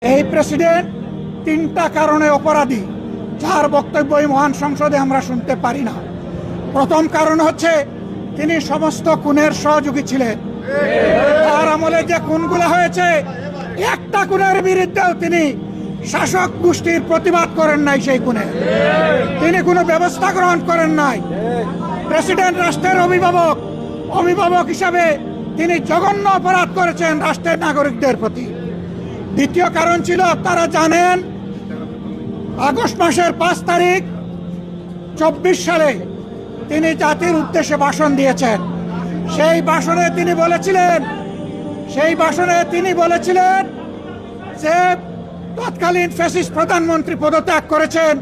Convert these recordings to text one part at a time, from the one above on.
এই প্রেসিডেন্ট তিনটা কারণে অপরাধী, যার বক্তব্য এই মহান সংসদে আমরা শুনতে পারি না। প্রথম কারণ হচ্ছে তিনি সমস্ত খুনের সহযোগী ছিলেন। তার আমলে যে খুনগুলো হয়েছে, একটা খুনের বিরুদ্ধেও তিনি শাসক গোষ্ঠীর প্রতিবাদ করেন নাই। সেই খুনে তিনি কোনো ব্যবস্থা গ্রহণ করেন নাই। প্রেসিডেন্ট রাষ্ট্রের অভিভাবক হিসাবে তিনি জঘন্য অপরাধ করেছেন রাষ্ট্রের নাগরিকদের প্রতি। দ্বিতীয় কারণ ছিল, আপনারা জানেন, আগস্ট মাসের 5 তারিখ 24 সালে তিনি জাতির উদ্দেশ্যে ভাষণ দিয়েছেন। সেই ভাষণে তিনি বলেছিলেন যে তৎকালীন ফ্যাসিস্ট প্রধানমন্ত্রী পদত্যাগ করেছেন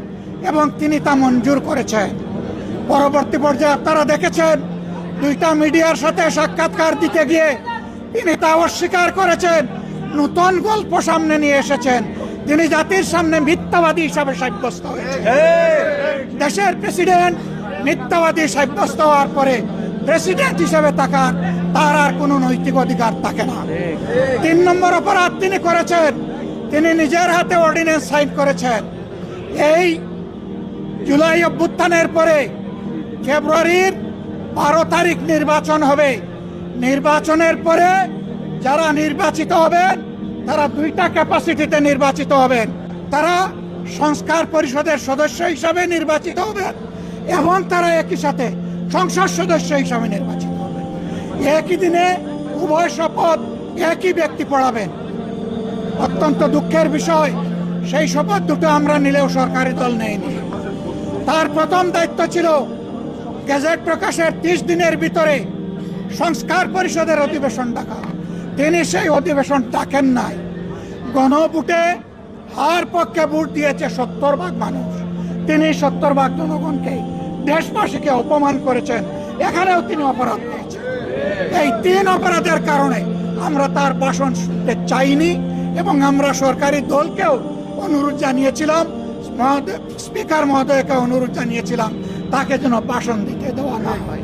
এবং তিনি তা মঞ্জুর করেছেন। পরবর্তী পর্যায়ে আপনারা দেখেছেন, 2টা মিডিয়ার সাথে সাক্ষাৎকার দিতে গিয়ে তিনি তা অস্বীকার করেছেন। নতুন গল্প সামনে নিয়ে এসেছেন। তিনি জাতির সামনে মিথ্যাবাদী হিসাবে সাব্যস্ত হয়েছেন। দেশের প্রেসিডেন্ট মিথ্যাবাদী সাব্যস্ত হওয়ার পরে প্রেসিডেন্ট হিসাবে তার আর কোনো নৈতিক অধিকার থাকে না। 3 নম্বর অপরাধ তিনি করেছেন, তিনি নিজের হাতে অর্ডিন্যান্স সাইন করেছেন। এই জুলাই অভ্যুত্থানের পরে ফেব্রুয়ারির 12 তারিখ নির্বাচন হবে। নির্বাচনের পরে যারা নির্বাচিত হবেন তারা 2টা ক্যাপাসিটিতে নির্বাচিত হবেন। তারা সংস্কার পরিষদের সদস্য হিসাবে নির্বাচিত হবেন এবং তারা একই সাথে সংসদ সদস্য হিসাবে নির্বাচিত হবেন। একই দিনে উভয় শপথ একই ব্যক্তি পড়াবেন। অত্যন্ত দুঃখের বিষয়, সেই শপথ দুটো আমরা নিলেও সরকারি দল নেয়নি। তার প্রথম দায়িত্ব ছিল গেজেট প্রকাশের 30 দিনের ভিতরে সংস্কার পরিষদের অধিবেশন ডাকা। তিনি সেই অধিবেশন ডাকেন নাই। গণভোটে হার পক্ষে ভোট দিয়েছে 70% মানুষ। তিনি 70% জনগণকে, দেশবাসীকে অপমান করেছেন। এখানেও তিনি অপরাধ করেছেন। এই 3 অপরাধের কারণে আমরা তার ভাষণ শুনতে চাইনি এবং আমরা সরকারি দলকেও অনুরোধ জানিয়েছিলাম, স্পিকার মহোদয়কে অনুরোধ জানিয়েছিলাম তাকে যেন ভাষণ দিতে দেওয়া না হয়।